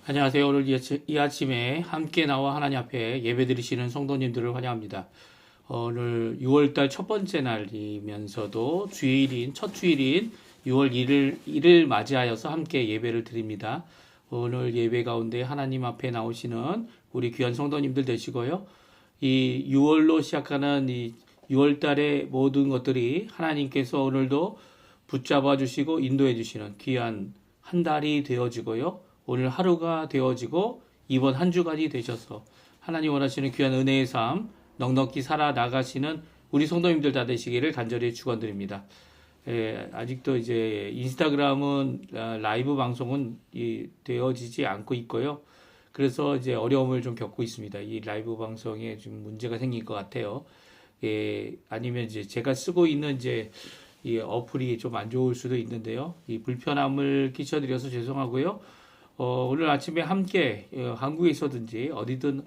안녕하세요. 오늘 이 아침에 함께 나와 하나님 앞에 예배드리시는 성도님들을 환영합니다. 오늘 6월달 첫 번째 날이면서도 첫 주일인 6월 1일 맞이하여서 함께 예배를 드립니다. 오늘 예배 가운데 하나님 앞에 나오시는 우리 귀한 성도님들 되시고요. 이 6월로 시작하는 이 6월달의 모든 것들이 하나님께서 오늘도 붙잡아 주시고 인도해 주시는 귀한 한 달이 되어지고요. 오늘 하루가 되어지고 이번 한 주간이 되셔서 하나님 원하시는 귀한 은혜의 삶 넉넉히 살아나가시는 우리 성도님들 다 되시기를 간절히 축원드립니다. 아직도 이제 인스타그램은 라이브 방송은 되어지지 않고 있고요. 그래서 이제 어려움을 좀 겪고 있습니다. 이 라이브 방송에 좀 문제가 생길 것 같아요. 아니면 이제 제가 쓰고 있는 이제 이 어플이 좀 안 좋을 수도 있는데요. 이 불편함을 끼쳐드려서 죄송하고요. 오늘 아침에 함께 한국에 있어든지 어디든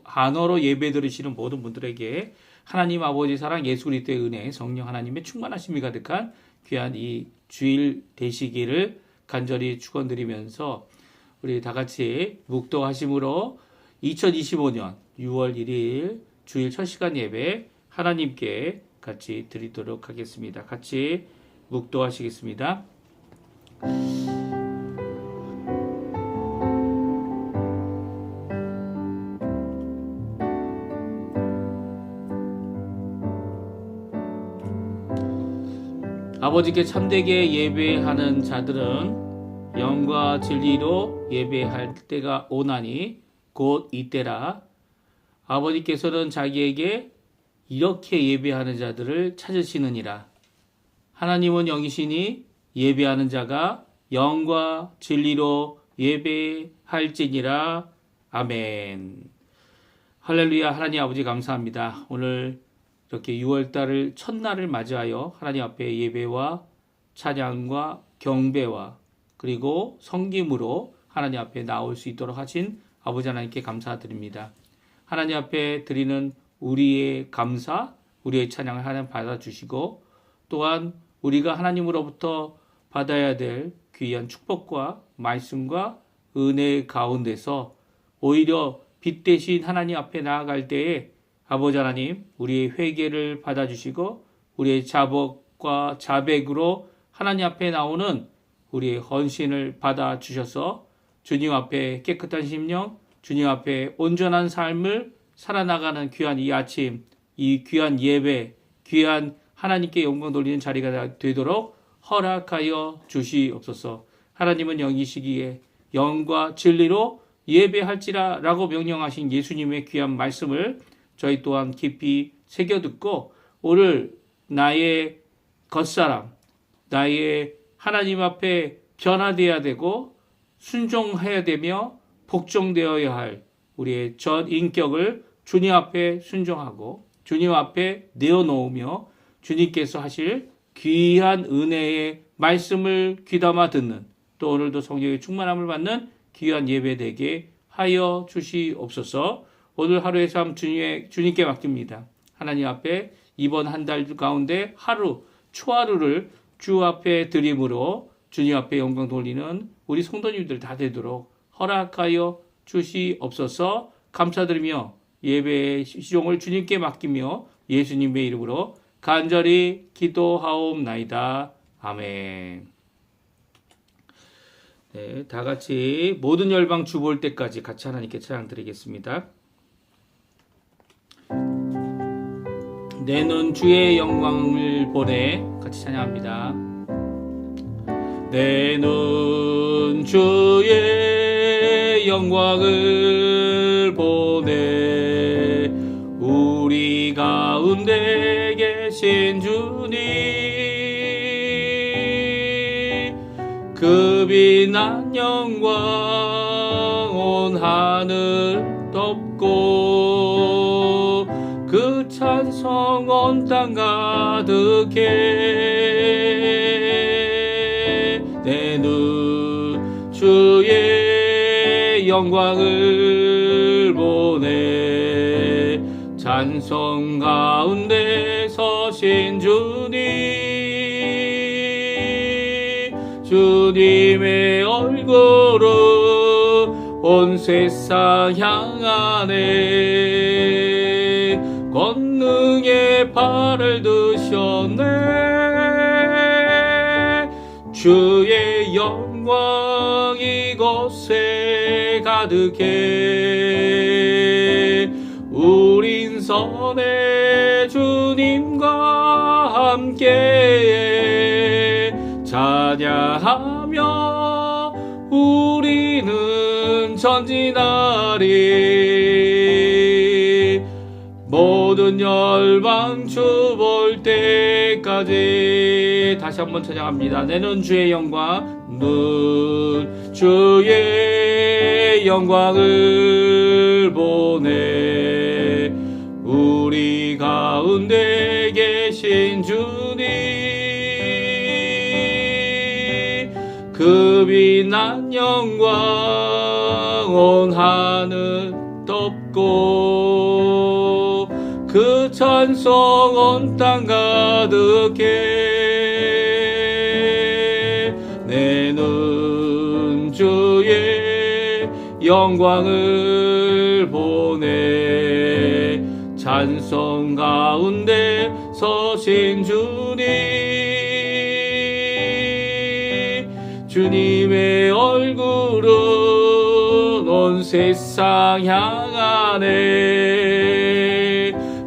한어로 예배 드리시는 모든 분들에게 하나님 아버지 사랑 예수 그리스도의 은혜 성령 하나님의 충만하심이 가득한 귀한 이 주일 되시기를 간절히 축원드리면서 우리 다 같이 묵도하심으로 2025년 6월 1일 주일 첫 시간 예배 하나님께 같이 드리도록 하겠습니다. 같이 묵도하시겠습니다. 아버지께 참되게 예배하는 자들은 영과 진리로 예배할 때가 오나니 곧 이때라. 아버지께서는 자기에게 이렇게 예배하는 자들을 찾으시느니라. 하나님은 영이시니 예배하는 자가 영과 진리로 예배할지니라. 아멘. 할렐루야. 하나님 아버지 감사합니다. 오늘 이렇게 6월달을 첫날을 맞이하여 하나님 앞에 예배와 찬양과 경배와 그리고 성김으로 하나님 앞에 나올 수 있도록 하신 아버지 하나님께 감사드립니다. 하나님 앞에 드리는 우리의 감사, 우리의 찬양을 하나님 받아주시고 또한 우리가 하나님으로부터 받아야 될 귀한 축복과 말씀과 은혜 가운데서 오히려 빛 대신 하나님 앞에 나아갈 때에 아버지 하나님 우리의 회개를 받아주시고 우리의 자복과 자백으로 하나님 앞에 나오는 우리의 헌신을 받아주셔서 주님 앞에 깨끗한 심령, 주님 앞에 온전한 삶을 살아나가는 귀한 이 아침, 이 귀한 예배, 귀한 하나님께 영광 돌리는 자리가 되도록 허락하여 주시옵소서. 하나님은 영이시기에 영과 진리로 예배할지라 라고 명령하신 예수님의 귀한 말씀을 저희 또한 깊이 새겨듣고 오늘 나의 겉사람, 나의 하나님 앞에 변화되어야 되고 순종해야 되며 복종되어야 할 우리의 전 인격을 주님 앞에 순종하고 주님 앞에 내어놓으며 주님께서 하실 귀한 은혜의 말씀을 귀담아 듣는 또 오늘도 성령의 충만함을 받는 귀한 예배 되게 하여 주시옵소서. 오늘 하루의 삶 주님께 맡깁니다. 하나님 앞에 이번 한 달 가운데 초하루를 주 앞에 드림으로 주님 앞에 영광 돌리는 우리 성도님들 다 되도록 허락하여 주시옵소서. 감사드리며 예배의 시종을 주님께 맡기며 예수님의 이름으로 간절히 기도하옵나이다. 아멘. 네, 다 같이 모든 열방 주 볼 때까지 같이 하나님께 찬양 드리겠습니다. 내 눈 주의 영광을 보내 같이 찬양합니다. 내 눈 주의 영광을 보내 우리 가운데 계신 주님 그 빛난 영광 온 하늘 덮고 그 찬송 온 땅 가득해 내 눈 주의 영광을 보내 찬송 가운데 서신 주님의 얼굴을 온 세상 향하네. 권능의 발을 드셨네. 주의 영광 이곳에 가득해. 우린 선의 주님과 함께 찬양하며 우리는 전진하리. 모든 열방 주 볼 때까지. 다시 한번 찬양합니다. 내는 주의 영광, 눈 주의 영광을 보네. 우리 가운데 계신 주님, 그 빛난 영광 온 하늘 덮고 그 찬송 온 땅 가득해. 내는 주의 영광을 보네. 찬송 가운데 서신 주님, 주님의 얼굴은 온 세상 향하네.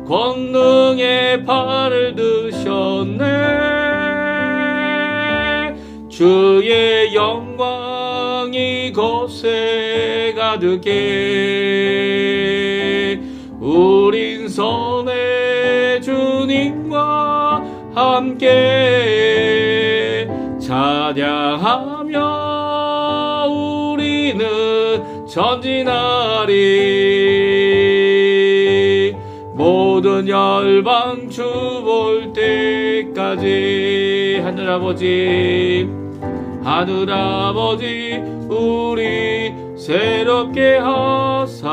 권능의 발을 드셨네. 주의 영광 이곳에 가득해. 우린 선의 주님과 함께 찬양하며 우리는 전진하리. 모든 열방 주 볼 때까지. 하늘아버지, 하늘아버지, 우리 새롭게 하사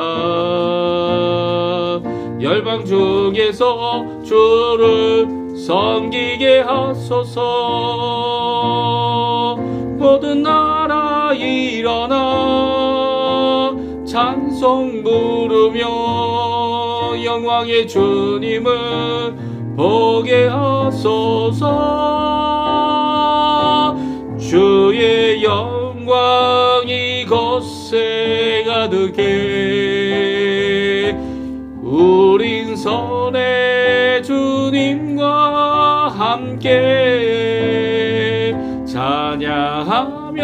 열방 중에서 주를 섬기게 하소서. 모든 나라 일어나 찬송 부르며 영광의 주님을 보게 하소서. 주의 영광 이곳에 가득해. 우린 선의 주님과 함께 찬양하며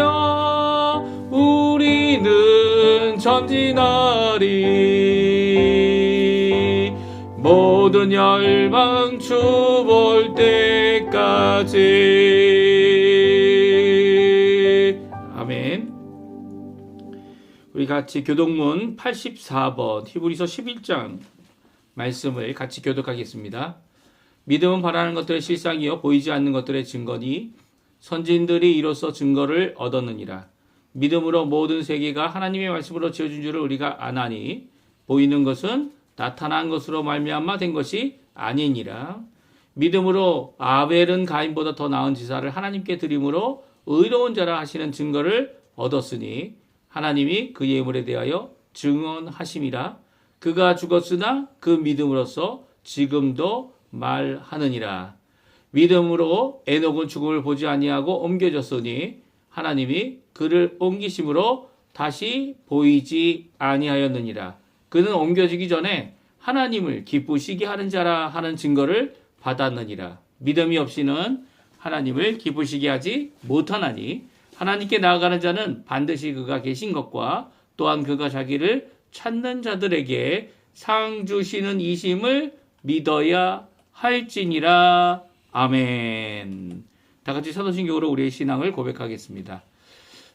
우리는 전진하리. 모든 열방 주 볼 때까지. 아멘. 우리 같이 교독문 84번 히브리서 11장 말씀을 같이 교독하겠습니다. 믿음은 바라는 것들의 실상이요 보이지 않는 것들의 증거니 선진들이 이로써 증거를 얻었느니라. 믿음으로 모든 세계가 하나님의 말씀으로 지어진 줄을 우리가 아나니 보이는 것은 나타난 것으로 말미암아 된 것이 아니니라. 믿음으로 아벨은 가인보다 더 나은 제사를 하나님께 드림으로 의로운 자라 하시는 증거를 얻었으니 하나님이 그의 예물에 대하여 증언하심이라. 그가 죽었으나 그 믿음으로써 지금도 말하느니라. 믿음으로 에녹은 죽음을 보지 아니하고 옮겨졌으니 하나님이 그를 옮기심으로 다시 보이지 아니하였느니라. 그는 옮겨지기 전에 하나님을 기쁘시게 하는 자라 하는 증거를 받았느니라. 믿음이 없이는 하나님을 기쁘시게 하지 못하나니 하나님께 나아가는 자는 반드시 그가 계신 것과 또한 그가 자기를 찾는 자들에게 상 주시는 이심을 믿어야 할지니라. 아멘. 다 같이 사도신경으로 우리의 신앙을 고백하겠습니다.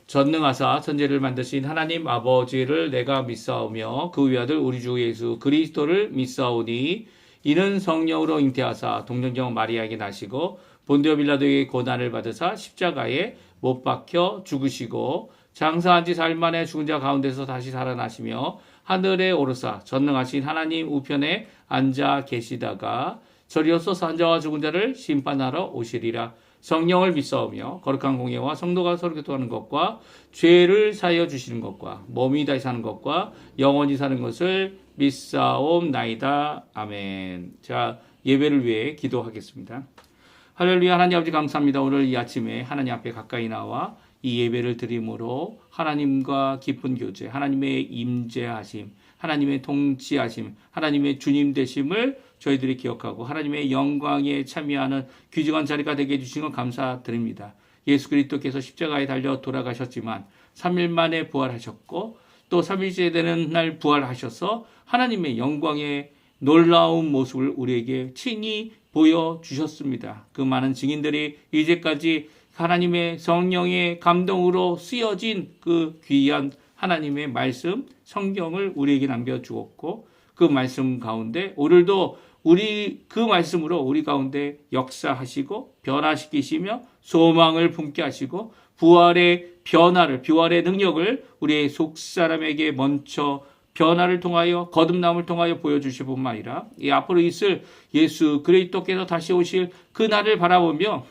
전능하사 천지를 만드신 하나님 아버지를 내가 믿사오며 그 외아들 우리 주 예수 그리스도를 믿사오니 이는 성령으로 잉태하사 동정녀 마리아에게 나시고 본디오 빌라도에게 고난을 받으사 십자가에 못 박혀 죽으시고 장사한 지 사흘 만에 죽은 자 가운데서 다시 살아나시며 하늘에 오르사 전능하신 하나님 우편에 앉아 계시다가 저리로서서 한 자와 죽은 자를 심판하러 오시리라. 성령을 믿사오며 거룩한 공예와 성도가 서로 교통하는 것과 죄를 사하여 주시는 것과 몸이 다시 사는 것과 영원히 사는 것을 믿사옵나이다. 아멘. 자, 예배를 위해 기도하겠습니다. 할렐루야. 하나님 아버지 감사합니다. 오늘 이 아침에 하나님 앞에 가까이 나와 이 예배를 드림으로 하나님과 깊은 교제, 하나님의 임재하심, 하나님의 통치하심, 하나님의 주님 되심을 저희들이 기억하고 하나님의 영광에 참여하는 귀중한 자리가 되게 해주신 것 감사드립니다. 예수 그리스도께서 십자가에 달려 돌아가셨지만 3일 만에 부활하셨고 또 3일째 되는 날 부활하셔서 하나님의 영광의 놀라운 모습을 우리에게 친히 보여주셨습니다. 그 많은 증인들이 이제까지 하나님의 성령의 감동으로 쓰여진 그 귀한 하나님의 말씀, 성경을 우리에게 남겨주었고 그 말씀 가운데 오늘도 그 말씀으로 우리 가운데 역사하시고 변화시키시며 소망을 품게 하시고 부활의 변화를, 부활의 능력을 우리의 속사람에게 먼저 변화를 통하여 거듭남을 통하여 보여주실 뿐만 아니라 이 앞으로 있을 예수 그리스도께서 다시 오실 그 날을 바라보며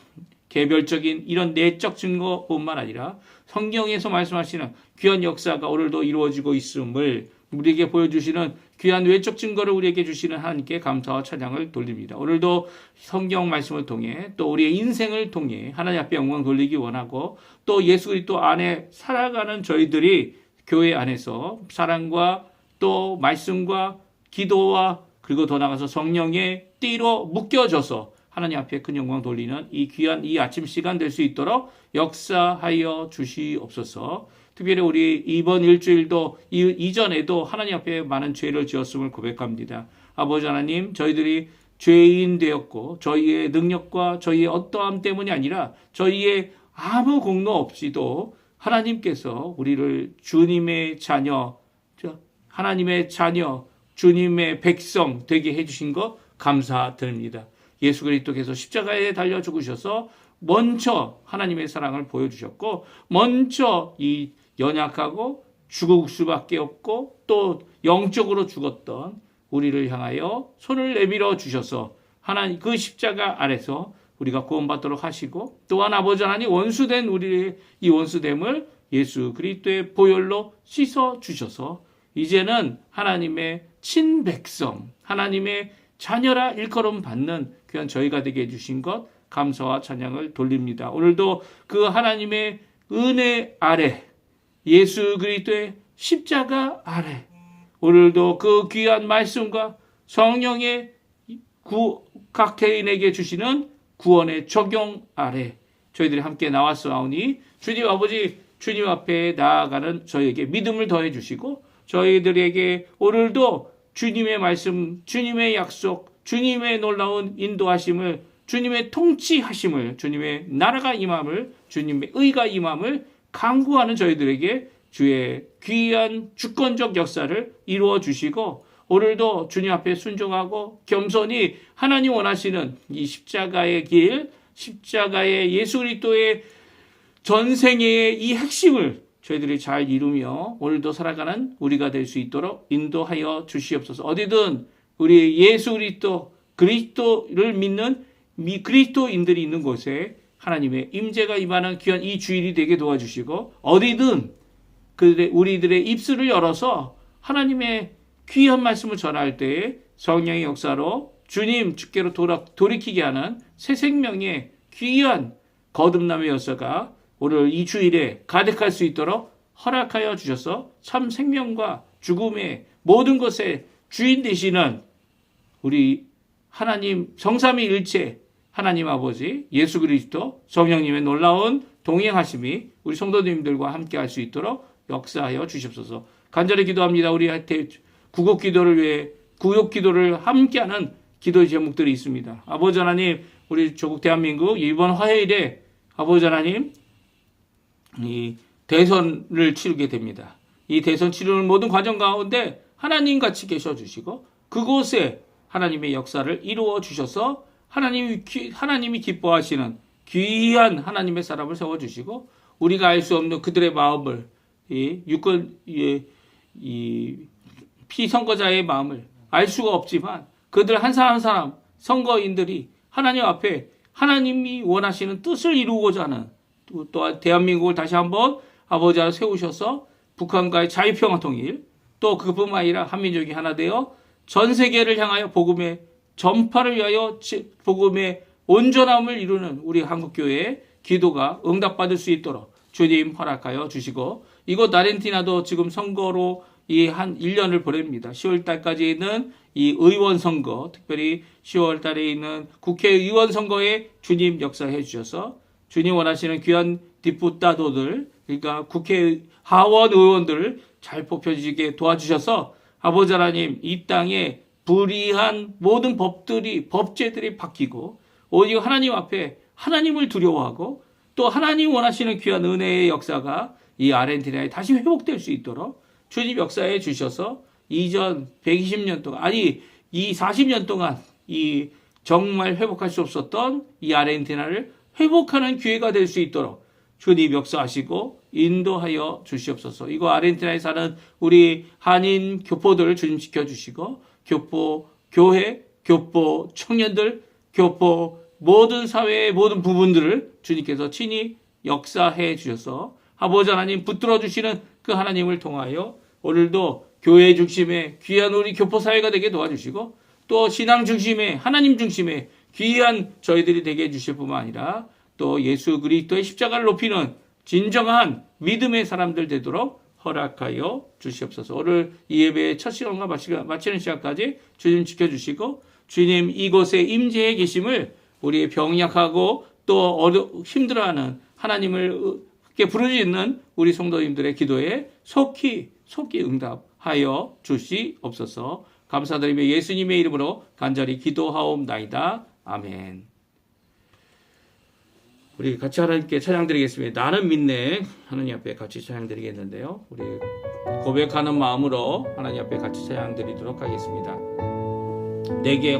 개별적인 이런 내적 증거뿐만 아니라 성경에서 말씀하시는 귀한 역사가 오늘도 이루어지고 있음을 우리에게 보여주시는 귀한 외적 증거를 우리에게 주시는 하나님께 감사와 찬양을 돌립니다. 오늘도 성경 말씀을 통해 또 우리의 인생을 통해 하나님 앞에 영광 돌리기 원하고 또 예수 그리스도 안에 살아가는 저희들이 교회 안에서 사랑과 또 말씀과 기도와 그리고 더 나아가서 성령의 띠로 묶여져서 하나님 앞에 큰 영광 돌리는 이 귀한 이 아침 시간 될 수 있도록 역사하여 주시옵소서. 특별히 우리 이번 일주일도 이전에도 하나님 앞에 많은 죄를 지었음을 고백합니다. 아버지 하나님, 저희들이 죄인 되었고 저희의 능력과 저희의 어떠함 때문이 아니라 저희의 아무 공로 없이도 하나님께서 우리를 주님의 자녀, 하나님의 자녀, 주님의 백성 되게 해주신 것 감사드립니다. 예수 그리스도께서 십자가에 달려 죽으셔서 먼저 하나님의 사랑을 보여주셨고 먼저 이 연약하고 죽을 수밖에 없고 또 영적으로 죽었던 우리를 향하여 손을 내밀어 주셔서 하나님 그 십자가 아래서 우리가 구원받도록 하시고 또한 아버지 하나님 원수된 우리의 이 원수됨을 예수 그리스도의 보혈로 씻어 주셔서 이제는 하나님의 친백성, 하나님의 자녀라 일컬음 받는 귀한 저희가 되게 해주신 것 감사와 찬양을 돌립니다. 오늘도 그 하나님의 은혜 아래 예수 그리스도의 십자가 아래 오늘도 그 귀한 말씀과 성령의 각 개인에게 주시는 구원의 적용 아래 저희들이 함께 나왔사오니 주님 아버지 주님 앞에 나아가는 저희에게 믿음을 더해 주시고 저희들에게 오늘도 주님의 말씀, 주님의 약속, 주님의 놀라운 인도하심을, 주님의 통치하심을, 주님의 나라가 임함을, 주님의 의가 임함을 간구하는 저희들에게 주의 귀한 주권적 역사를 이루어 주시고 오늘도 주님 앞에 순종하고 겸손히 하나님 원하시는 이 십자가의 길, 십자가의 예수 그리스도의 전생의 이 핵심을 저희들이 잘 이루며 오늘도 살아가는 우리가 될 수 있도록 인도하여 주시옵소서. 어디든 우리 예수 그리스도를 믿는 그리스도인들이 있는 곳에 하나님의 임재가 임하는 귀한 이 주일이 되게 도와주시고 어디든 우리들의 입술을 열어서 하나님의 귀한 말씀을 전할 때에 성령의 역사로 주께로 돌이키게 하는 새 생명의 귀한 거듭남의 역사가 오늘 이 주일에 가득할 수 있도록 허락하여 주셔서 참 생명과 죽음의 모든 것의 주인 되시는 우리 하나님 성삼위일체 하나님 아버지 예수 그리스도 성령님의 놀라운 동행하심이 우리 성도님들과 함께 할 수 있도록 역사하여 주시옵소서. 간절히 기도합니다. 우리한테 구국 기도를 위해 구역 기도를 함께하는 기도 제목들이 있습니다. 아버지 하나님 우리 조국 대한민국 이번 화요일에 아버지 하나님 이 대선을 치르게 됩니다. 이 대선 치르는 모든 과정 가운데 하나님 같이 계셔 주시고 그곳에 하나님의 역사를 이루어 주셔서 하나님이 기뻐하시는 귀한 하나님의 사람을 세워 주시고 우리가 알 수 없는 그들의 마음을 이 피선거자의 마음을 알 수가 없지만 그들 한 사람 한 사람 선거인들이 하나님 앞에 하나님이 원하시는 뜻을 이루고자 하는 또 대한민국을 다시 한번 아버지 안에 세우셔서 북한과의 자유평화 통일, 또 그뿐만 아니라 한민족이 하나 되어 전 세계를 향하여 복음의 전파를 위하여 복음의 온전함을 이루는 우리 한국교회의 기도가 응답받을 수 있도록 주님 허락하여 주시고, 이곳 아르헨티나도 지금 선거로 이 한 1년을 보냅니다. 10월 달까지 있는 이 의원 선거, 특별히 10월 달에 있는 국회의원 선거에 주님 역사해 주셔서 주님 원하시는 귀한 디푸타도들, 그러니까 국회 하원 의원들을 잘 뽑혀지게 도와주셔서 아버지 하나님, 이 땅에 불의한 모든 법제들이 바뀌고 오직 하나님 앞에 하나님을 두려워하고 또 하나님 원하시는 귀한 은혜의 역사가 이 아르헨티나에 다시 회복될 수 있도록 주님 역사해 주셔서 이전 120년 동안, 아니 이 40년 동안 이 정말 회복할 수 없었던 이 아르헨티나를 회복하는 기회가 될 수 있도록 주님 역사하시고 인도하여 주시옵소서. 이거 아르헨티나에 사는 우리 한인 교포들을 주님 지켜주시고, 교포 교회, 교포 청년들, 교포 모든 사회의 모든 부분들을 주님께서 친히 역사해 주셔서 아버지 하나님 붙들어 주시는 그 하나님을 통하여 오늘도 교회 중심의 귀한 우리 교포 사회가 되게 도와주시고, 또 신앙 중심의 하나님 중심의 귀한 저희들이 되게 해주실 뿐만 아니라 또 예수 그리스도의 십자가를 높이는 진정한 믿음의 사람들 되도록 허락하여 주시옵소서. 오늘 이 예배의 첫 시간과 마치는 시간까지 주님 지켜주시고, 주님 이곳에 임재해 계심을 우리의 병약하고 또 힘들어하는 하나님을 부르짖는 우리 성도님들의 기도에 속히 응답하여 주시옵소서. 감사드리며 예수님의 이름으로 간절히 기도하옵나이다. 아멘. 우리 같이 하나님께 찬양드리겠습니다. 나는 믿네. 하나님 앞에 같이 찬양드리겠는데요. 우리 고백하는 마음으로 하나님 앞에 같이 찬양드리도록 하겠습니다. 내게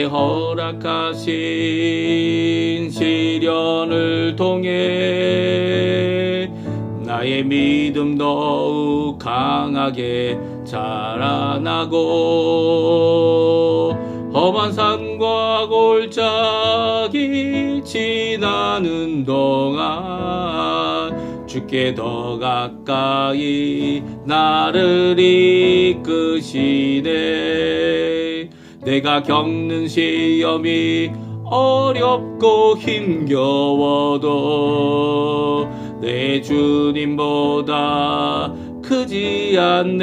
허락하신 시련을 통해 나의 믿음 더욱 강하게 자라나고, 험한 산과 골짜기 지나는 동안 주께 더 가까이 나를 이끄시네. 내가 겪는 시험이 어렵고 힘겨워도 내 주님보다 크지 않네.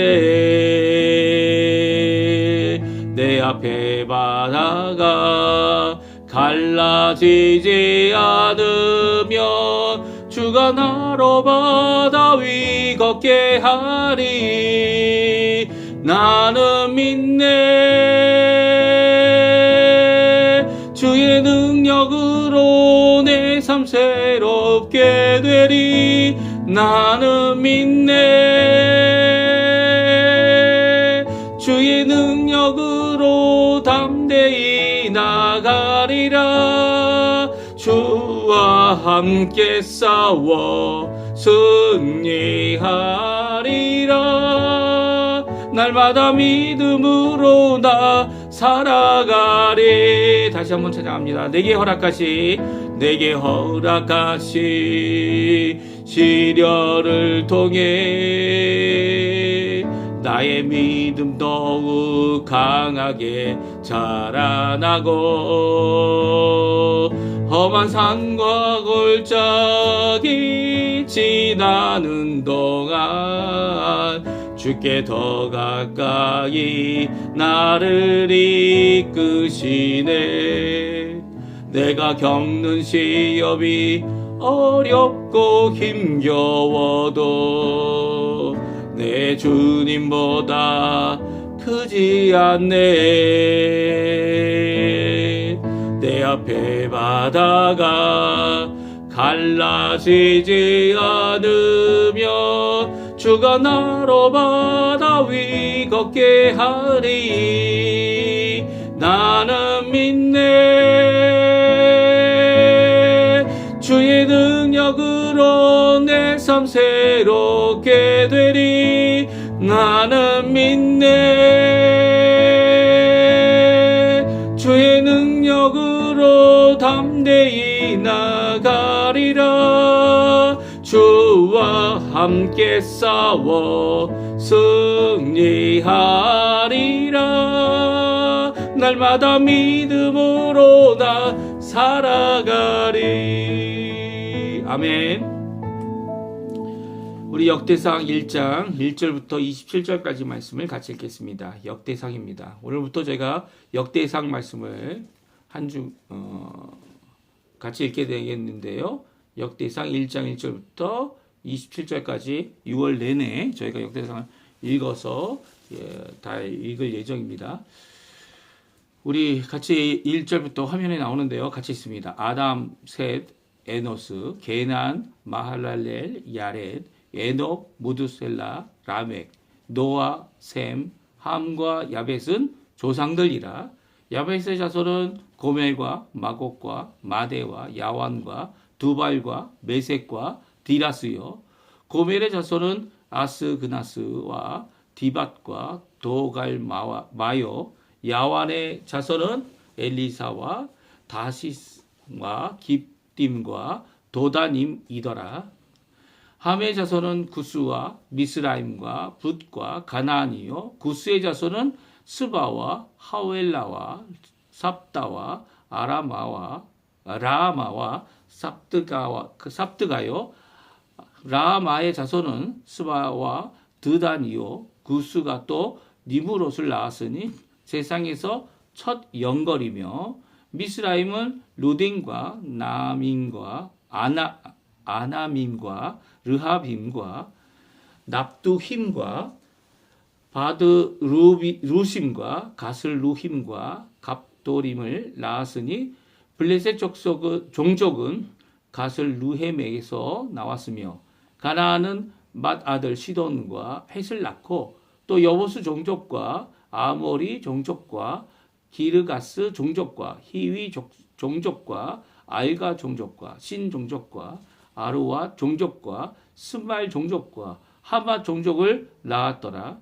내 앞에 바다가 갈라지지 않으며 주가 나로 바다 위 걷게 하리. 나는 믿네. 주의 능력으로 내 삶 새롭게 되리. 나는 믿네. 주의 능력으로 담대히 나가리라. 주와 함께 싸워 승리하리라. 날마다 믿음으로 나 살아가리. 다시 한번 찬양합니다. 내게 허락하신 시련을 통해 나의 믿음 더욱 강하게 자라나고, 험한 산과 골짜기 지나는 동안 주께 더 가까이 나를 이끄시네. 내가 겪는 시험이 어렵고 힘겨워도 내 주님보다 크지 않네. 내 앞에 바다가 갈라지지 않으며 주가 나로 바다 위 걷게 하리. 나는 믿네. 주의 능력으로 내 삶 새롭게 되리. 나는 믿네. 담대히 나가리라. 주와 함께 싸워 승리하리라. 날마다 믿음으로 나 살아가리. 아멘. 우리 역대상 1장 1절부터 27절까지 말씀을 같이 읽겠습니다. 역대상입니다. 오늘부터 제가 역대상 말씀을 같이 읽게 되겠는데요. 역대상 1장 1절부터 27절까지 6월 내내 저희가 역대상을 읽어서 다 읽을 예정입니다. 우리 같이 1절부터 화면에 나오는데요. 같이 있습니다. 아담, 셋, 에노스, 게난, 마할랄렐, 야렛, 에녹, 무두셀라, 라멕, 노아, 셈, 함과 야벳은 조상들이라. 야벳의 자손은 고멜과 마곡과 마대와 야완과 두발과 메섹과 디라스요. 고멜의 자손은 아스그나스와 디밧과 도갈마요. 야완의 자손은 엘리사와 다시스와 깁딤과 도다님이더라. 함의 자손은 구스와 미스라임과 붓과 가나안이요. 구스의 자손은 스바와 하웰라와 삽다와 아라마와 라마와 삽드가요. 라마의 자손은 스바와 드단이요. 구스가 또 니무롯을 낳았으니 세상에서 첫 영걸이며, 미스라임은 루딘과 나민과 아나밈과 르하빔과 납두힘과 바드루심과 가슬루힘과 갑도림을 낳았으니 블레셋 종족은 가슬루헴에게서 나왔으며, 가나안은 맏아들 시돈과 헷을 낳고 또 여보스 종족과 아모리 종족과 기르가스 종족과 히위 종족과 알가 종족과 신 종족과 아루와 종족과 스말 종족과 하마 종족을 낳았더라.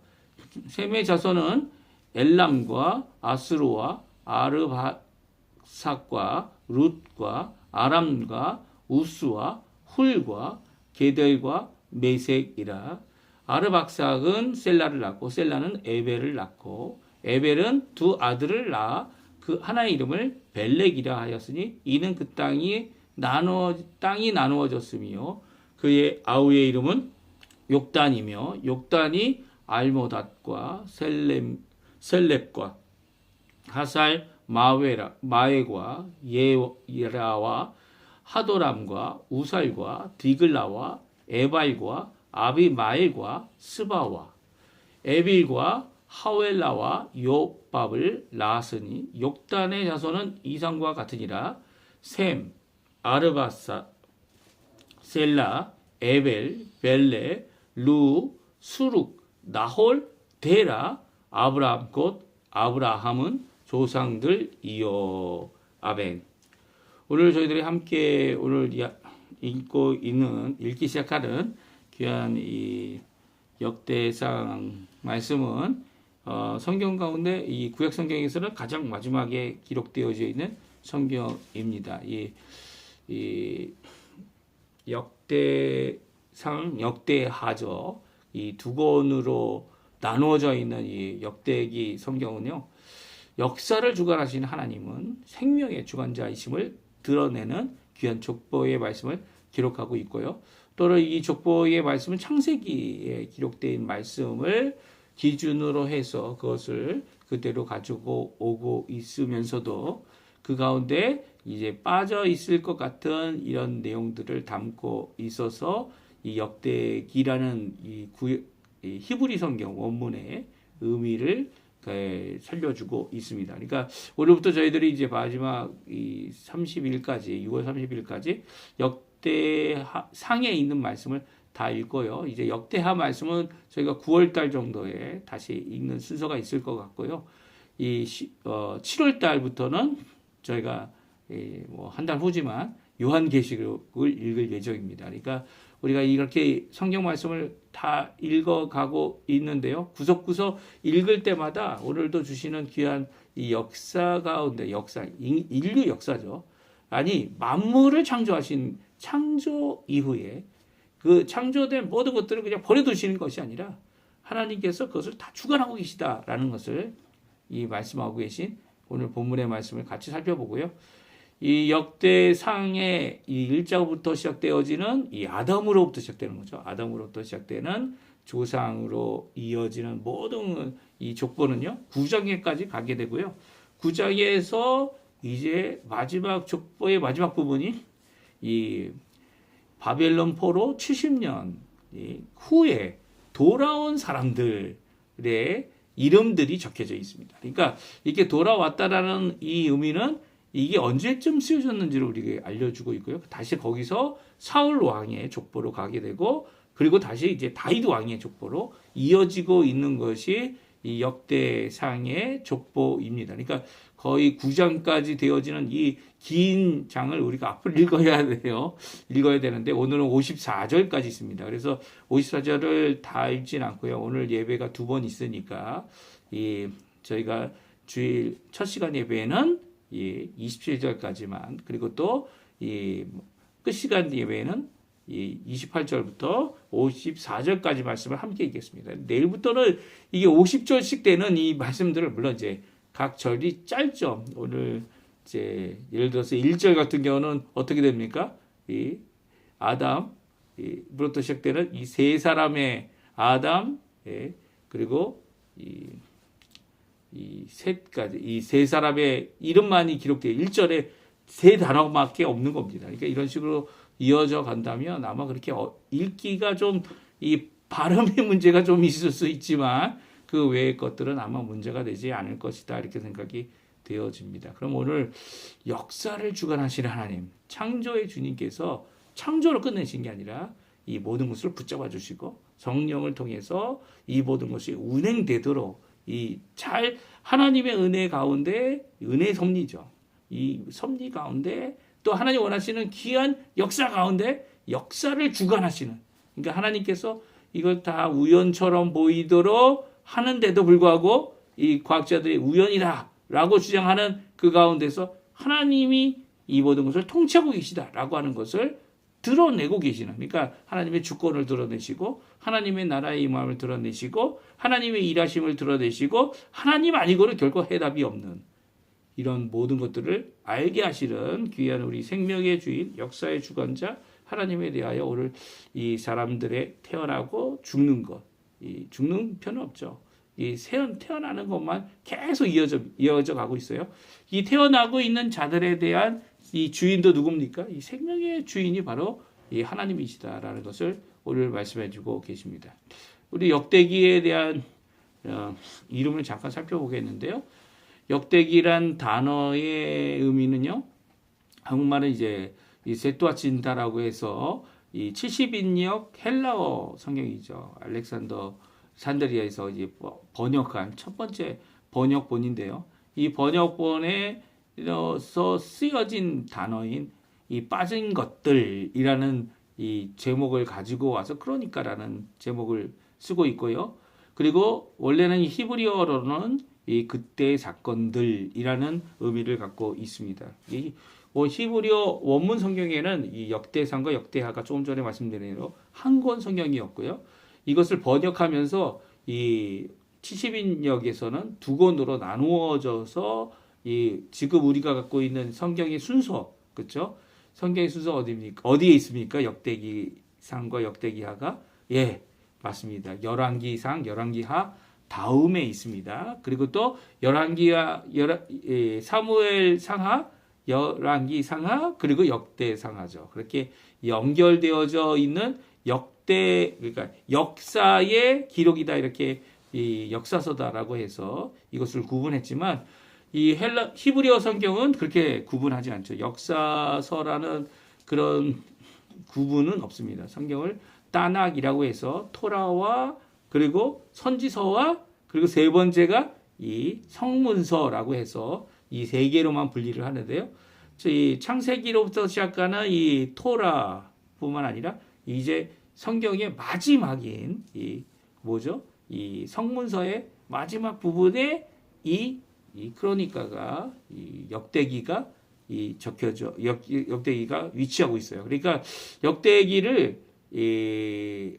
셈의 자손은 엘람과 아스루와 아르바삭과 룻과 아람과 우스와 훌과 게델과 메색이라. 아르박삭은 셀라를 낳고 셀라는 에벨을 낳고 에벨은 두 아들을 낳아 그 하나의 이름을 벨렉이라 하였으니 이는 그 땅이 나누어졌으며 그의 아우의 이름은 욕단이며 욕단이 알모닷과 셀렙과 하살 마웨과 예라와 하도람과 우살과 디글라와 에발과 아비마엘과 스바와 에빌과 하웰라와 요밥을 낳았으니 욕단의 자손은 이상과 같으니라. 셈, 아르바사, 셀라, 에벨, 벨레, 루, 수룩, 나홀, 데라, 아브라함 곧 아브라함은 조상들이요. 아멘. 오늘 저희들이 함께 오늘 읽기 시작하는 귀한 이 역대상 말씀은 성경 가운데 이 구약 성경에서는 가장 마지막에 기록되어져 있는 성경입니다. 이 역대상, 역대하죠. 이 두 권으로 나누어져 있는 이 역대기 성경은요, 역사를 주관하시는 하나님은 생명의 주관자이심을 드러내는 귀한 족보의 말씀을 기록하고 있고요. 또는 이 족보의 말씀은 창세기에 기록된 말씀을 기준으로 해서 그것을 그대로 가지고 오고 있으면서도 그 가운데 이제 빠져 있을 것 같은 이런 내용들을 담고 있어서 이 역대기라는 이 히브리 성경 원문의 의미를 살려주고 있습니다. 그러니까 오늘부터 저희들이 이제 마지막 이 30일까지 6월 30일까지 역대상에 있는 말씀을 다 읽고요. 이제 역대하 말씀은 저희가 9월달 정도에 다시 읽는 순서가 있을 것 같고요. 7월달부터는 저희가 뭐 한 달 후지만 요한계시록을 읽을 예정입니다. 그러니까 우리가 이렇게 성경 말씀을 다 읽어가고 있는데요. 구석구석 읽을 때마다 오늘도 주시는 귀한 이 역사 가운데 인류 역사죠. 아니 만물을 창조하신 창조 이후에 그 창조된 모든 것들을 그냥 버려두시는 것이 아니라 하나님께서 그것을 다 주관하고 계시다라는 것을 이 말씀하고 계신 오늘 본문의 말씀을 같이 살펴보고요. 이 역대상의 이 1장부터 시작되어지는 이 아담으로부터 시작되는 거죠. 아담으로부터 시작되는 조상으로 이어지는 모든 이 족보는요. 9장에까지 가게 되고요. 9장에서 이제 마지막 족보의 마지막 부분이 이 바벨론 포로 70년 후에 돌아온 사람들의 이름들이 적혀져 있습니다. 그러니까 이렇게 돌아왔다라는 이 의미는 이게 언제쯤 쓰여졌는지를 우리에게 알려주고 있고요. 다시 거기서 사울 왕의 족보로 가게 되고 그리고 다시 이제 다윗 왕의 족보로 이어지고 있는 것이 이 역대상의 족보입니다. 그러니까 거의 9장까지 되어지는 이 긴 장을 우리가 앞을 읽어야 돼요. 읽어야 되는데 오늘은 54절까지 있습니다. 그래서 54절을 다 읽진 않고요. 오늘 예배가 2번 있으니까 저희가 주일 첫 시간 예배는 27절까지만 그리고 또 끝 시간 예배는 28절부터 54절까지 말씀을 함께 읽겠습니다. 내일부터는 이게 50절씩 되는 이 말씀들을 물론 이제 각 절이 짧죠. 오늘 이제 예를 들어서 1절 같은 경우는 어떻게 됩니까? 이 아담부터 시작되는 이 세 사람의 아담 그리고 이 셋까지 이 세 사람의 이름만이 기록되어 1절에 세 단어밖에 없는 겁니다. 그러니까 이런 식으로 이어져 간다면 아마 그렇게 읽기가 좀 이 발음의 문제가 좀 있을 수 있지만 그 외의 것들은 아마 문제가 되지 않을 것이다 이렇게 생각이 되어집니다. 그럼 오늘 역사를 주관하시는 하나님, 창조의 주님께서 창조를 끝내신 게 아니라 이 모든 것을 붙잡아 주시고 성령을 통해서 이 모든 것이 운행되도록 잘 하나님의 은혜 가운데 은혜 섭리죠. 이 섭리 가운데 또 하나님 원하시는 귀한 역사 가운데 역사를 주관하시는 그러니까 하나님께서 이걸 다 우연처럼 보이도록 하는데도 불구하고 이 과학자들이 우연이다라고 주장하는 그 가운데서 하나님이 이 모든 것을 통치하고 계시다라고 하는 것을 드러내고 계시는 그러니까 하나님의 주권을 드러내시고 하나님의 나라의 임함을 드러내시고 하나님의 일하심을 드러내시고 하나님 아니고는 결코 해답이 없는 이런 모든 것들을 알게 하시는 귀한 우리 생명의 주인 역사의 주관자 하나님에 대하여 오늘 이 사람들의 태어나고 죽는 것 죽는 편은 없죠. 태어나는 것만 계속 이어져 가고 있어요. 이 태어나고 있는 자들에 대한 이 주인도 누굽니까? 이 생명의 주인이 바로 이 하나님이시다라는 것을 오늘 말씀해 주고 계십니다. 우리 역대기에 대한 이름을 잠깐 살펴보겠는데요. 역대기란 단어의 의미는요. 한국말은 이제 이 세뚜아친다라고 해서 이 70인역 헬라어 성경이죠. 알렉산더 산드리아에서 이제 번역한 첫 번째 번역본인데요. 이 번역본에서 쓰여진 단어인 이 빠진 것들이라는 이 제목을 가지고 와서 크로니카라는 제목을 쓰고 있고요. 그리고 원래는 히브리어로는 이 그때의 사건들이라는 의미를 갖고 있습니다. 이 히브리어 원문 성경에는 이 역대상과 역대하가 조금 전에 말씀드린 대로 한 권 성경이었고요. 이것을 번역하면서 이 70인역에서는 두 권으로 나누어져서 이 지금 우리가 갖고 있는 성경의 순서, 그렇죠? 성경의 순서 어디에 있습니까? 역대기상과 역대기하가 맞습니다. 열왕기상, 열왕기하 다음에 있습니다. 그리고 또 사무엘 상하, 열왕기 상하, 그리고 역대 상하죠. 그렇게 연결되어져 있는 그러니까 역사의 기록이다 이렇게 이 역사서다라고 해서 이것을 구분했지만 이 히브리어 성경은 그렇게 구분하지 않죠. 역사서라는 그런 구분은 없습니다. 성경을 따낙이라고 해서 토라와 그리고 선지서와 그리고 세 번째가 이 성문서라고 해서 이 세 개로만 분리를 하는데요. 이 창세기로부터 시작하는 이 토라뿐만 아니라 이제 성경의 마지막인 이 성문서의 마지막 부분에 이 크로니카가 이 역대기가 적혀져 역대기가 위치하고 있어요. 그러니까 역대기를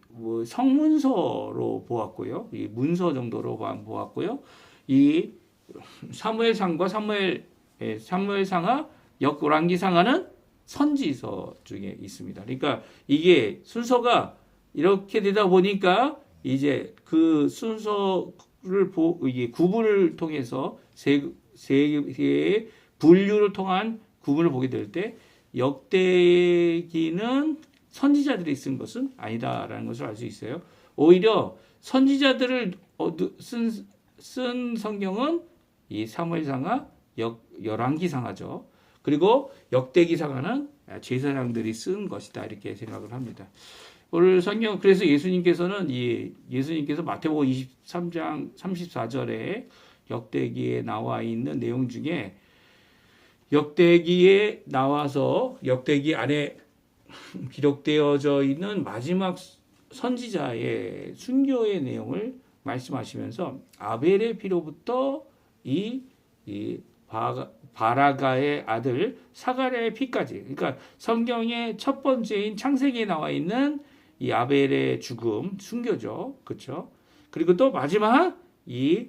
뭐 성문서로 보았고요, 이 문서 정도로 보았고요, 이 사무엘상과 사무엘상하 열왕기상하는 선지서 중에 있습니다. 그러니까 이게 순서가 이렇게 되다 보니까 이제 그 순서를 이게 구분을 통해서 세 개의 분류를 통한 구분을 보게 될 때 역대기는 선지자들이 쓴 것은 아니다라는 것을 알 수 있어요. 오히려 선지자들을 쓴 성경은 이 사무엘상하, 열왕기상하죠. 그리고 역대기상하는 제사장들이 쓴 것이다, 이렇게 생각을 합니다. 오늘 성경, 그래서 예수님께서 마태복음 23장 34절에 역대기에 나와 있는 내용 중에 역대기에 나와서 역대기 안에 기록되어져 있는 마지막 선지자의 순교의 내용을 말씀하시면서 아벨의 피로부터 이 바라가의 아들 사가랴의 피까지, 그러니까 성경의 첫 번째인 창세기에 나와 있는 이 아벨의 죽음, 순교죠, 그렇죠? 그리고 또 마지막 이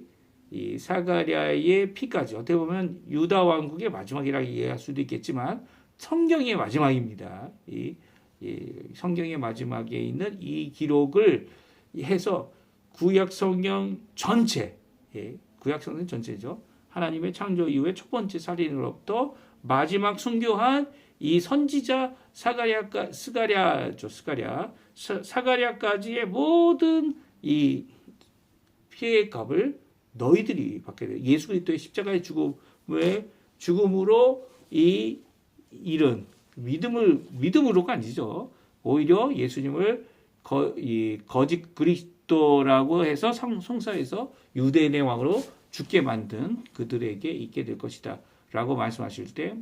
사가랴의 피까지, 어떻게 보면 유다 왕국의 마지막이라고 이해할 수도 있겠지만 성경의 마지막입니다. 이 성경의 마지막에 있는 이 기록을 해서 구약 성경 전체, 구약 성경 전체죠. 하나님의 창조 이후의 첫 번째 살인으로부터 마지막 순교한 이 선지자 사가랴까지의 모든 이 피해의 값을 너희들이 받게 돼. 예수 그리스도의 십자가의 죽음으로 이 일은 믿음으로가 아니죠. 오히려 예수님을 거짓 그리스도라고 해서 성사해서 유대인의 왕으로 죽게 만든 그들에게 있게 될 것이다 라고 말씀하실 때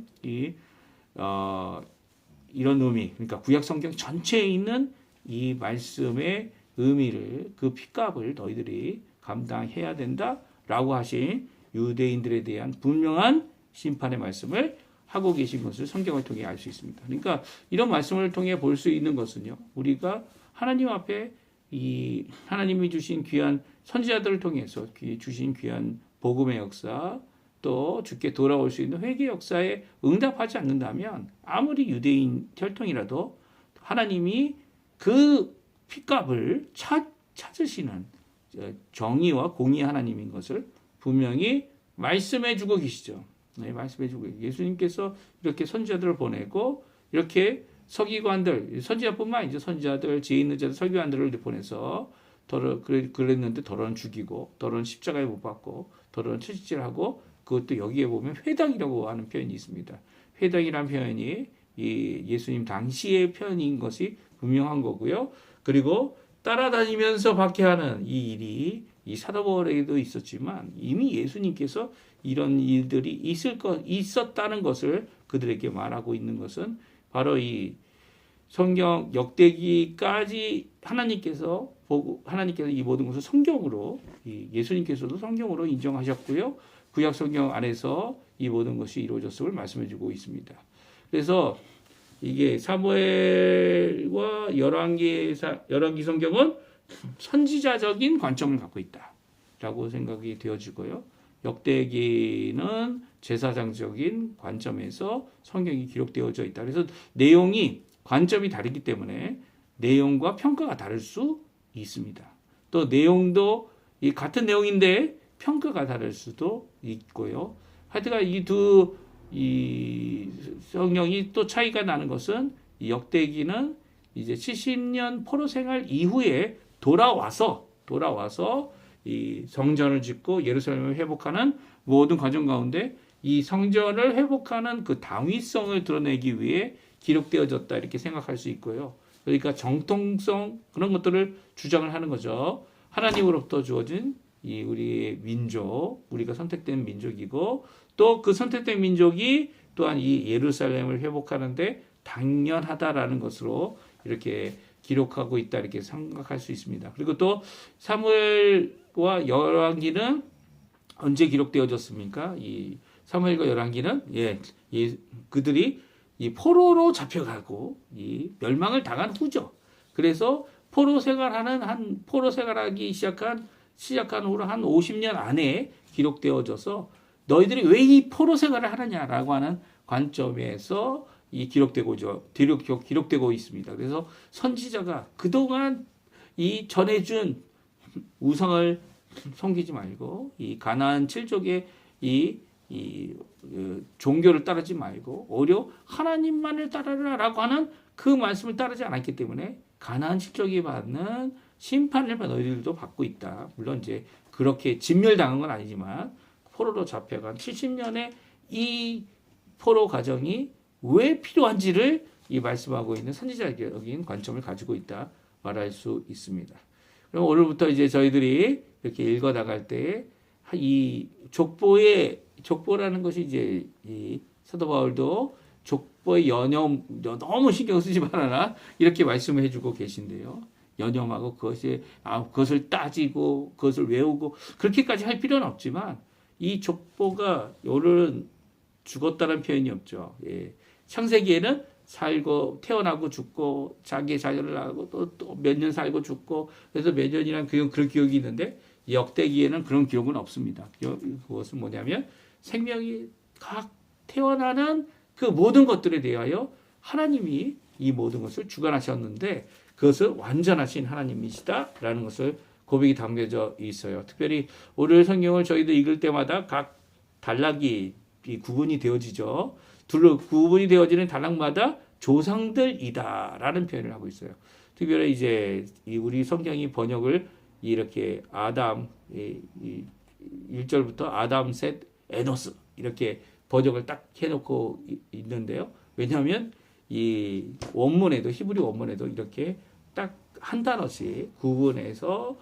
이런 의미, 그러니까 구약 성경 전체에 있는 이 말씀의 의미를, 그 핏값을 너희들이 감당해야 된다 라고 하신 유대인들에 대한 분명한 심판의 말씀을 하고 계신 것을 성경을 통해 알 수 있습니다. 그러니까 이런 말씀을 통해 볼 수 있는 것은요, 우리가 하나님 앞에 이 하나님이 주신 귀한 선지자들을 통해서 주신 귀한 복음의 역사, 또 주께 돌아올 수 있는 회개 역사에 응답하지 않는다면 아무리 유대인 혈통이라도 하나님이 그 핏값을 찾으시는 정의와 공의 하나님인 것을 분명히 말씀해 주고 계시죠. 네, 말씀해 주고 예수님께서 이렇게 선지자들을 보내고 이렇게 서기관들, 선지자뿐만 아니죠. 선지자들, 지혜 있는 자들, 서기관들을 보내서 그랬는데 더러는 죽이고, 더러는 십자가에 못 박고, 더러는 채찍질하고, 그것도 여기에 보면 회당이라고 하는 표현이 있습니다. 회당이라는 표현이 이 예수님 당시의 표현인 것이 분명한 거고요. 그리고 따라다니면서 박해하는 이 일이 이 사도 바울에게도 있었지만 이미 예수님께서 이런 일들이 있었다는 것을 그들에게 말하고 있는 것은 바로 이 성경 역대기까지 하나님께서 이 모든 것을 성경으로, 예수님께서도 성경으로 인정하셨고요. 구약 성경 안에서 이 모든 것이 이루어졌음을 말씀해주고 있습니다. 그래서 이게 사무엘과 열왕기 성경은 선지자적인 관점을 갖고 있다라고 생각이 되어지고요. 역대기는 제사장적인 관점에서 성경이 기록되어져 있다. 그래서 내용이 관점이 다르기 때문에 내용과 평가가 다를 수 있습니다. 또 내용도 같은 내용인데 평가가 다를 수도 있고요. 하여튼 이 성경이 또 차이가 나는 것은 역대기는 이제 70년 포로 생활 이후에 돌아와서 이 성전을 짓고 예루살렘을 회복하는 모든 과정 가운데 이 성전을 회복하는 그 당위성을 드러내기 위해 기록되어졌다, 이렇게 생각할 수 있고요. 그러니까 정통성, 그런 것들을 주장을 하는 거죠. 하나님으로부터 주어진 이 우리의 민족, 우리가 선택된 민족이고, 또 그 선택된 민족이 또한 이 예루살렘을 회복하는데 당연하다라는 것으로 이렇게 기록하고 있다, 이렇게 생각할 수 있습니다. 그리고 또 사무엘과 열왕기는 언제 기록되어졌습니까? 이 사무엘과 열왕기는 그들이 이 포로로 잡혀가고 이 멸망을 당한 후죠. 그래서 포로 생활하기 시작한 후로 한 50년 안에 기록되어져서 너희들이 왜 이 포로 생활을 하느냐라고 하는 관점에서 기록되고 있습니다. 그래서 선지자가 그동안 이 전해준 우상을 섬기지 말고 이 가나안 7족의 종교를 따르지 말고 오히려 하나님만을 따르라라고 하는 그 말씀을 따르지 않았기 때문에 가나안 7족이 받는 심판을 너희들도 받고 있다. 물론 이제 그렇게 진멸당한 건 아니지만 포로로 잡혀간 70년의 이 포로 과정이 왜 필요한지를 이 말씀하고 있는 선지자적인 관점을 가지고 있다 말할 수 있습니다. 그럼 오늘부터 이제 저희들이 이렇게 읽어 나갈 때 이 족보라는 것이 이제 이 사도 바울도 족보의 여념 너무 신경 쓰지 말아라 이렇게 말씀을 해주고 계신데요. 여념하고 그것을 따지고 그것을 외우고 그렇게까지 할 필요는 없지만 이 족보가 오늘은 죽었다는 표현이 없죠. 창세기에는 살고 태어나고 죽고 자기의 자녀를 낳고 또 몇 년 살고 죽고 그래서 몇 년이란 그런 기억이 있는데 역대기에는 그런 기록은 없습니다. 그것은 뭐냐면 생명이 각 태어나는 그 모든 것들에 대하여 하나님이 이 모든 것을 주관하셨는데 그것을 완전하신 하나님이시다라는 것을 고백이 담겨져 있어요. 특별히 오늘 성경을 저희도 읽을 때마다 각 단락이 구분이 되어지죠. 구분이 되어지는 단락마다 조상들이다라는 표현을 하고 있어요. 특별히 이제 우리 성경이 번역을 이렇게 아담 1절부터 아담, 셋, 에노스 이렇게 번역을 딱 해놓고 있는데요. 왜냐하면 이 원문에도 히브리 원문에도 이렇게 딱 한 단어씩 구분해서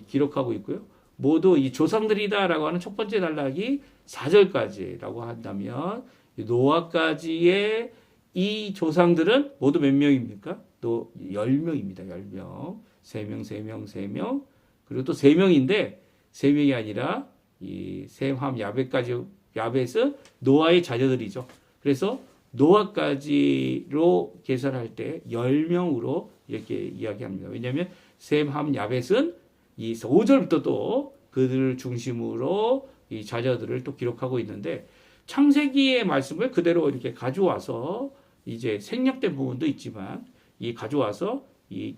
기록하고 있고요. 모두 이 조상들이다라고 하는 첫 번째 단락이 4절까지라고 한다면 노아까지의 이 조상들은 모두 몇 명입니까? 또 10명입니다. 10명. 3명. 그리고 또 3명인데 3명이 아니라 이 셈, 함, 야벳은 노아의 자녀들이죠. 그래서 노아까지로 계산할 때 10명으로 이렇게 이야기합니다. 왜냐하면 셈, 함, 야벳은 이 5절부터 또 그들을 중심으로 이 자녀들을 또 기록하고 있는데 창세기의 말씀을 그대로 이렇게 가져와서 이제 생략된 부분도 있지만 이 가져와서 이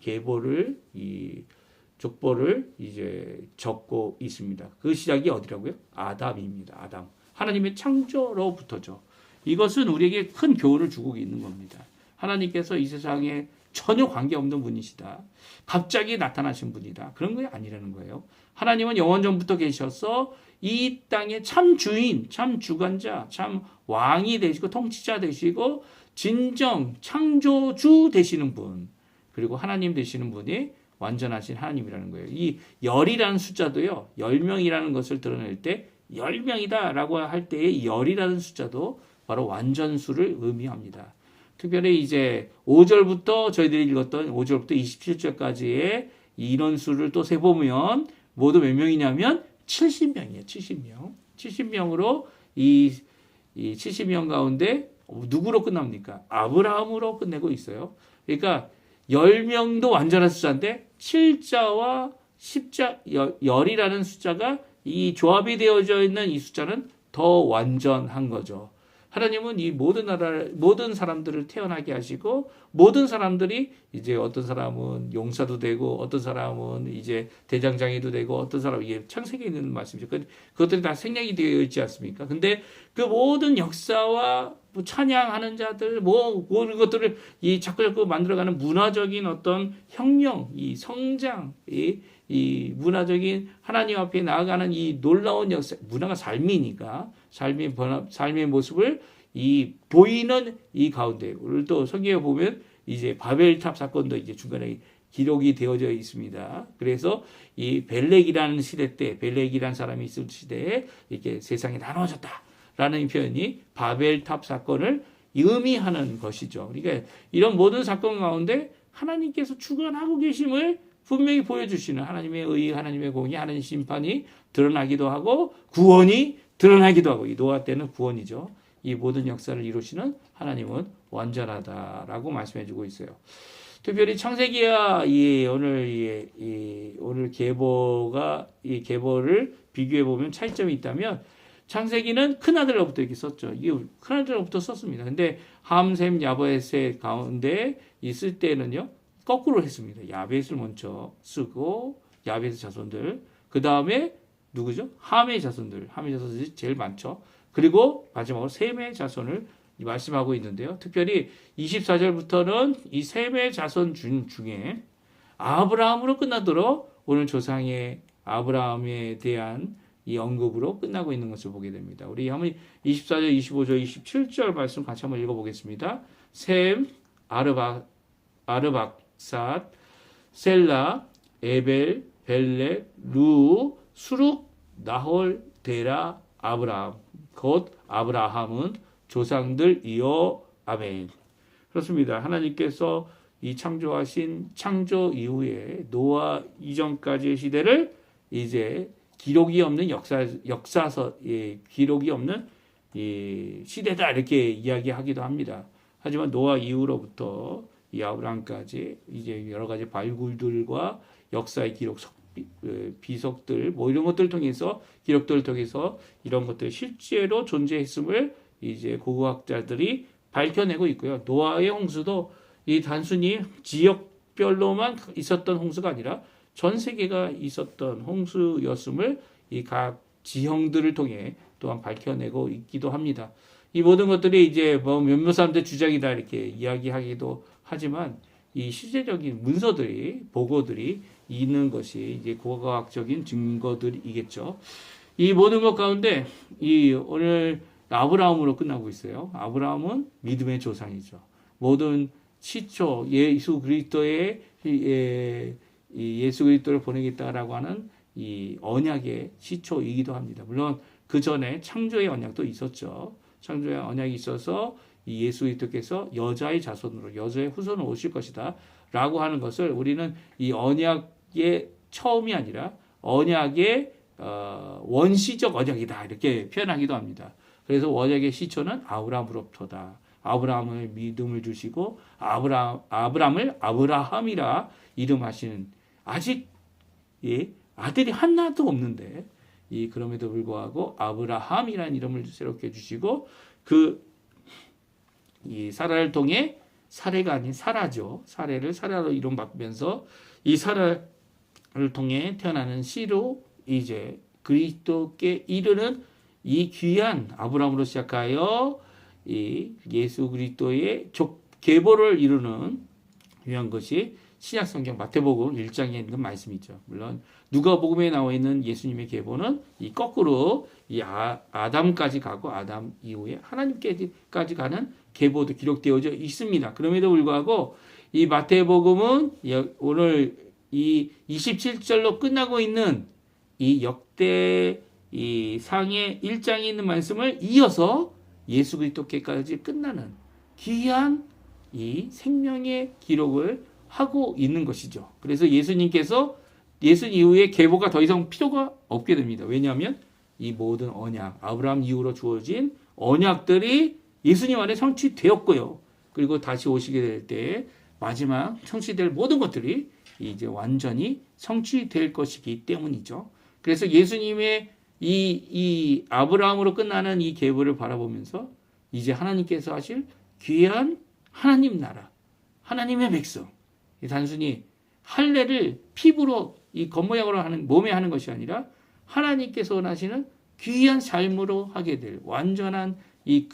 족보를 이제 적고 있습니다. 그 시작이 어디라고요? 아담입니다. 아담. 하나님의 창조로부터죠. 이것은 우리에게 큰 교훈을 주고 있는 겁니다. 하나님께서 이 세상에 전혀 관계없는 분이시다. 갑자기 나타나신 분이다. 그런 게 아니라는 거예요. 하나님은 영원전부터 계셔서 이 땅의 참 주인, 참 주관자, 참 왕이 되시고 통치자 되시고 진정 창조주 되시는 분 그리고 하나님 되시는 분이 완전하신 하나님이라는 거예요. 이 열이라는 숫자도요. 10명이라는 것을 드러낼 때 10명이다 라고 할 때의 열이라는 숫자도 바로 완전수를 의미합니다. 특별히 이제 5절부터 저희들이 읽었던 5절부터 27절까지의 인원수를 또 세보면 모두 몇 명이냐면 70명이에요. 70명. 70명으로 이 70명 가운데 누구로 끝납니까? 아브라함으로 끝내고 있어요. 그러니까 10명도 완전한 숫자인데 7자와 10자, 열이라는 숫자가 이 조합이 되어져 있는 이 숫자는 더 완전한 거죠. 하나님은 이 모든 사람들을 태어나게 하시고 모든 사람들이 이제 어떤 사람은 용사도 되고 어떤 사람은 이제 대장장이도 되고 어떤 사람은 이게 창세기에 있는 말씀이죠. 그것들이 다 생략이 되어 있지 않습니까? 근데 그 모든 역사와 뭐 찬양하는 자들 모든 것들을 이 자꾸 만들어가는 문화적인 어떤 혁명, 이 성장, 이 문화적인 하나님 앞에 나아가는 이 놀라운 역사, 문화가 삶이니까 삶의 모습을 이 보이는 이 가운데 오늘 또 성경에 보면 이제 바벨탑 사건도 이제 중간에 기록이 되어져 있습니다. 그래서 이 벨렉이라는 시대 때 벨렉이라는 사람이 있을 시대에 이렇게 세상이 나눠졌다라는 표현이 바벨탑 사건을 의미하는 것이죠. 그러니까 이런 모든 사건 가운데 하나님께서 주관하고 계심을 분명히 보여주시는 하나님의 의, 하나님의 공의, 하나님의 심판이 드러나기도 하고 구원이 드러나기도 하고 이 노아 때는 구원이죠. 이 모든 역사를 이루시는 하나님은 완전하다라고 말씀해주고 있어요. 특별히 창세기와 오늘 계보가 이 계보를 비교해 보면 차이점이 있다면 창세기는 큰 아들로부터 이렇게 썼죠. 이게 큰 아들로부터 썼습니다. 근데 함, 셈, 야벳의 가운데 있을 때는요 거꾸로 했습니다. 야벳을 먼저 쓰고 야벳의 자손들 그 다음에 누구죠? 함의 자손들이 제일 많죠. 그리고 마지막으로 셈의 자손을 말씀하고 있는데요. 특별히 24절부터는 이 셈의 자손 중에 아브라함으로 끝나도록 오늘 조상의 아브라함에 대한 이 언급으로 끝나고 있는 것을 보게 됩니다. 우리 한번 24절, 25절, 27절 말씀 같이 한번 읽어보겠습니다. 셈, 아르박삿, 셀라, 에벨, 벨레, 루, 수룩, 나홀, 데라, 아브라함. 곧 아브라함은 조상들이요. 아멘. 그렇습니다. 하나님께서 이 창조하신 창조 이후에 노아 이전까지의 시대를 이제 기록이 없는 역사서, 기록이 없는 시대다 이렇게 이야기하기도 합니다. 하지만 노아 이후로부터 이 아브라함까지 이제 여러 가지 발굴들과 역사의 기록, 비석들 뭐 이런 것들을 통해서 기록들을 통해서 이런 것들이 실제로 존재했음을 이제 고고학자들이 밝혀내고 있고요. 노아의 홍수도 이 단순히 지역별로만 있었던 홍수가 아니라 전 세계가 있었던 홍수였음을 이 각 지형들을 통해 또한 밝혀내고 있기도 합니다. 이 모든 것들이 이제 뭐 몇몇 사람들 주장이다 이렇게 이야기하기도 하지만 이 실제적인 문서들이 보고들이 있는 것이 이제 고고학적인 증거들이겠죠. 이 모든 것 가운데 이 오늘 아브라함으로 끝나고 있어요. 아브라함은 믿음의 조상이죠. 모든 시초 예수 그리스도의 예수 그리스도를 보내겠다라고 하는 이 언약의 시초이기도 합니다. 물론 그 전에 창조의 언약도 있었죠. 창조의 언약이 있어서 이 예수 그리스도께서 여자의 자손으로 여자의 후손으로 오실 것이다라고 하는 것을 우리는 이 언약의 처음이 아니라 언약의 원시적 언약이다 이렇게 표현하기도 합니다. 그래서 언약의 시초는 아브라함으로부터다. 아브라함을 믿음을 주시고 아브라함을 아브라함이라 이름하시는 아직 아들이 하나도 없는데 그럼에도 불구하고 아브라함이라는 이름을 새롭게 주시고 이 사라를 통해 사례가 아닌 사라죠. 사례를 사라로 이름 바꾸면서 이 사라를 통해 태어나는 씨로 이제 그리스도께 이르는 이 귀한 아브라함으로 시작하여 이 예수 그리스도의 계보를 이루는 위한 것이 신약성경 마태복음 1장에 있는 말씀이죠. 물론 누가복음에 나와 있는 예수님의 계보는 이 거꾸로 이 아담까지 가고 아담 이후에 하나님께까지 가는 계보도 기록되어져 있습니다. 그럼에도 불구하고 이 마태복음은 오늘 이 27절로 끝나고 있는 이 역대 이 상의 1장에 있는 말씀을 이어서 예수 그리스도께까지 끝나는 귀한 이 생명의 기록을 하고 있는 것이죠. 그래서 예수님께서 예수님 이후에 계보가 더 이상 필요가 없게 됩니다. 왜냐하면 이 모든 언약, 아브라함 이후로 주어진 언약들이 예수님 안에 성취되었고요. 그리고 다시 오시게 될 때 마지막 성취될 모든 것들이 이제 완전히 성취될 것이기 때문이죠. 그래서 예수님의 이 아브라함으로 끝나는 이 계보를 바라보면서 이제 하나님께서 하실 귀한 하나님 나라, 하나님의 백성, 단순히 할례를 피부로 이 겉모양으로 하는 몸에 하는 것이 아니라 하나님께서 원하시는 귀한 삶으로 하게 될 완전한 이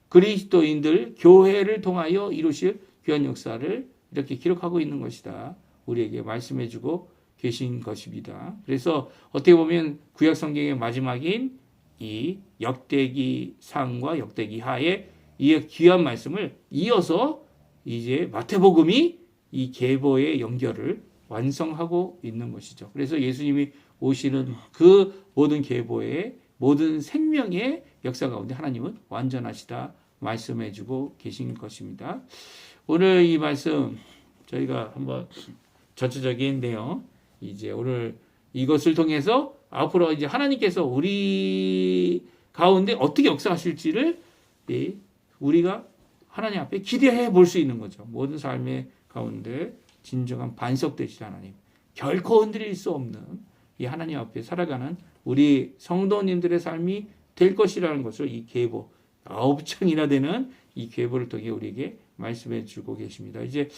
그리스도인들 교회를 통하여 이루실 귀한 역사를 이렇게 기록하고 있는 것이다. 우리에게 말씀해주고 계신 것입니다. 그래서 어떻게 보면 구약 성경의 마지막인 이 역대기 상과 역대기 하의 이 귀한 말씀을 이어서 이제 마태복음이 이 계보의 연결을 완성하고 있는 것이죠. 그래서 예수님이 오시는 그 모든 계보의 모든 생명의 역사 가운데 하나님은 완전하시다 말씀해주고 계신 것입니다. 오늘 이 말씀 저희가 한번 전체적인 내용 이제 오늘 이것을 통해서 앞으로 이제 하나님께서 우리 가운데 어떻게 역사하실지를 우리가 하나님 앞에 기대해 볼 수 있는 거죠. 모든 삶의 가운데 진정한 반석 되실 하나님, 결코 흔들릴 수 없는 이 하나님 앞에 살아가는 우리 성도님들의 삶이 될 것이라는 것을 이 계보 9장이나 되는 이 계보를 통해 우리에게 말씀해 주고 계십니다. 이제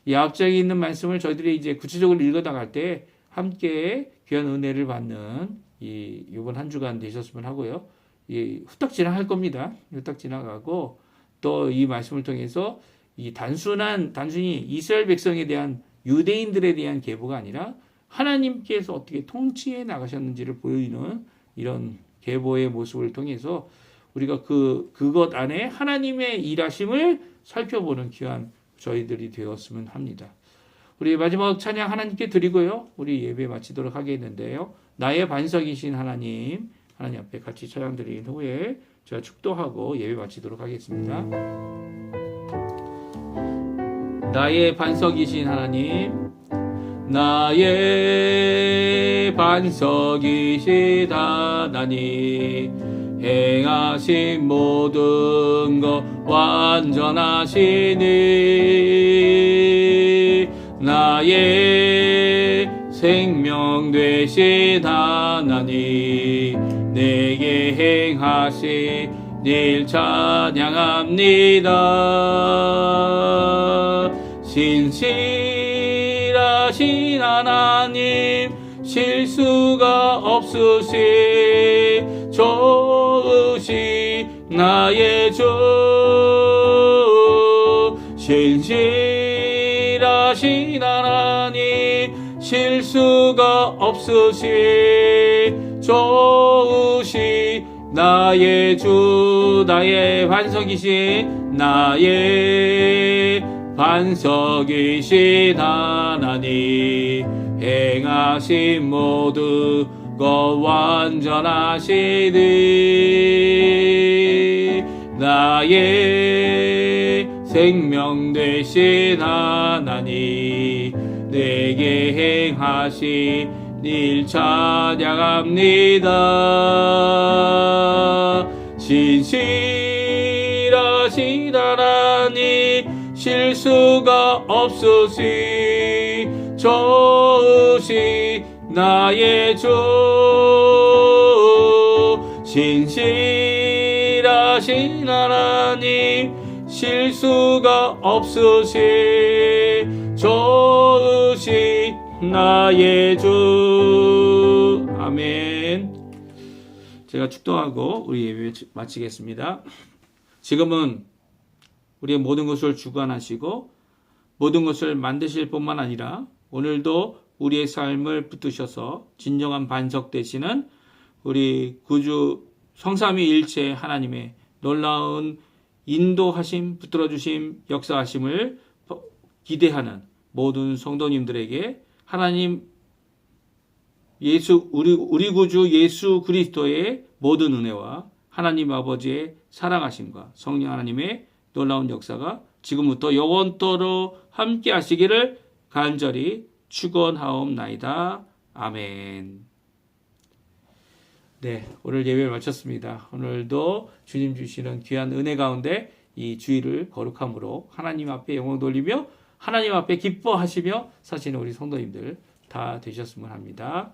이 앞장에 있는 말씀을 저희들이 이제 구체적으로 읽어 나갈 때 함께 귀한 은혜를 받는 이번 한 주간 되셨으면 하고요. 후딱 지나갈 겁니다. 후딱 지나가고 또 이 말씀을 통해서 이 단순히 이스라엘 백성에 대한 유대인들에 대한 계보가 아니라 하나님께서 어떻게 통치해 나가셨는지를 보이는 이런 계보의 모습을 통해서 우리가 그것 안에 하나님의 일하심을 살펴보는 귀한 저희들이 되었으면 합니다. 우리 마지막 찬양 하나님께 드리고요. 우리 예배 마치도록 하겠는데요. 나의 반석이신 하나님 앞에 같이 찬양 드린 후에 제가 축도하고 예배 마치도록 하겠습니다. 나의 반석이신 하나님, 나의 반석이신 하나님, 행하신 모든 것 완전하시니, 나의 생명 되신 하나님, 내게 행하신 일 찬양합니다. 신실하신 하나님, 실수가 없으신 좋으신 나의 주, 신실하신 하나님, 실수가 없으신 좋으신 나의 주, 나의 반석이신 나의 반석이신 하나님, 행하신 모든 것 완전하시니, 나의 생명 되신 하나님, 내게 행하신 일 찬양합니다. 신실하신 하나님, 실수가 없으신 좋으신 나의 주, 신실하신 하나님, 실수가 없으신 좋으신 나의 주. 아멘. 제가 축도하고 우리 예배 마치겠습니다. 지금은 우리의 모든 것을 주관하시고 모든 것을 만드실 뿐만 아니라 오늘도 우리의 삶을 붙드셔서 진정한 반석 되시는 우리 구주 성삼위일체 하나님의 놀라운 인도하심, 붙들어주심, 역사하심을 기대하는 모든 성도님들에게 하나님 우리 구주 예수 그리스도의 모든 은혜와 하나님 아버지의 사랑하심과 성령 하나님의 놀라운 역사가 지금부터 영원토록 함께 하시기를 간절히 축원하옵나이다. 아멘. 네, 오늘 예배를 마쳤습니다. 오늘도 주님 주시는 귀한 은혜 가운데 이 주일을 거룩함으로 하나님 앞에 영광 돌리며 하나님 앞에 기뻐하시며 사시는 우리 성도님들 다 되셨으면 합니다.